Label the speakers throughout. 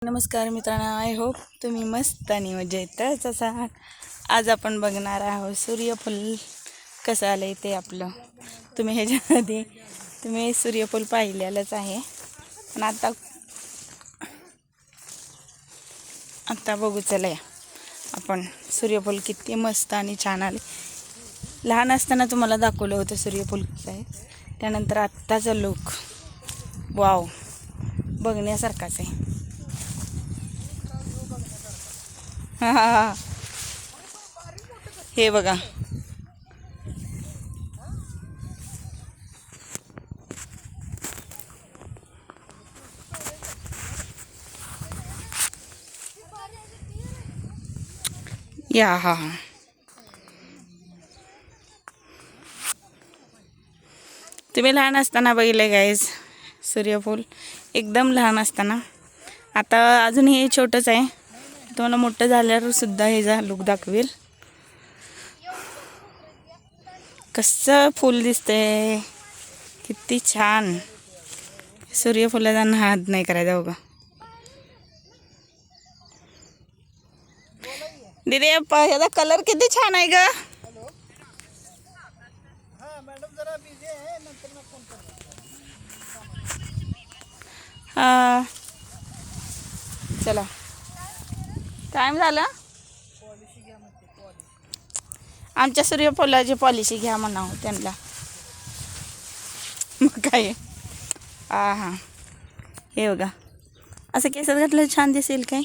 Speaker 1: नमस्कार मित्रांनो, I hope तुम्ही मस्त आणि मजेतच असाल. आज आपण बघणार आहोत सूर्यफूल कसं आलंय ते आपलं. तुम्ही ह्याच्यामध्ये सूर्यफूल पाहिलेलंच आहे, पण आता बघू चला आपण सूर्यफूल किती मस्त आणि छान आले. लहान असताना तुम्हाला दाखवलं होतं सूर्यफूल कसं आहे, त्यानंतर आत्ताचा लुक वाव बघण्यासारखाच आहे. हा हे बघा, या हा तुम्ही लहान असताना बघितले गाईज सूर्यफूल, एकदम लहान असताना. आता अजून हे छोटंच आहे, तुम्हाला मोठं झाल्यावर सुद्धा हे लुक दाखवेल. कसं फूल दिसतंय, किती छान. सूर्यफुलाचा नाद नाही करायचा बघा. दीदी याचा कलर किती छान आहे ग. हा चला, टाइम झाला. आमच्या सूर्यफुलाची पॉलिसी घ्या म्हणावं त्यांना. मग काय हां हे बघा, असं केसात घातलं छान दिसेल काय.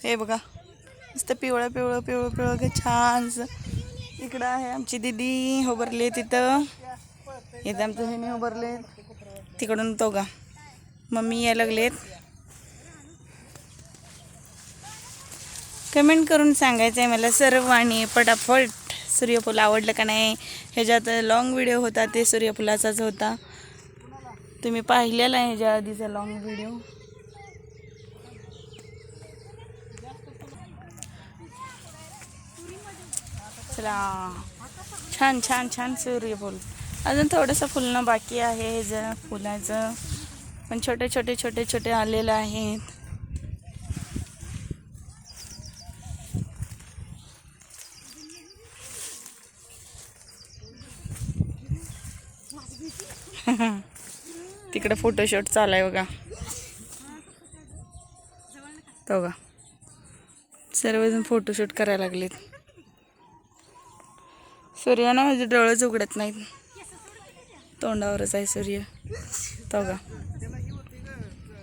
Speaker 1: हे बघा मस्त पिवळं पिवळं पिवळं पिवळं का छान. इकडं आहे आमची दीदी उभारले तिथं, इथं आमचं हे उभारले, तिकडून तो गा मम्मी यायला लागलेत. कमेंट करून सांगायचं आहे मला सर्वांनी पटापट, सूर्यफूल आवडलं का नाही. ह्याच्यात लॉंग व्हिडिओ होता ते सूर्यफुलाचाच होता, तुम्ही पाहिलेला आहे ह्याच्या आधीचा लॉंग व्हिडिओ. चला, छान छान छान सूर्यफूल. अजून थोडंसं फुलणं बाकी आहे ह्याचं फुलाचं, पण छोटे छोटे छोटे छोटे आलेलं आहेत. तिकडे फोटोशूट चालू आहे बघा, तो बघा सर्वजण फोटोशूट करायला लागलेत. सूर्यानं माझे डोळेच उघडत नाहीत, तोंडावरच आहे सूर्य. तो बघा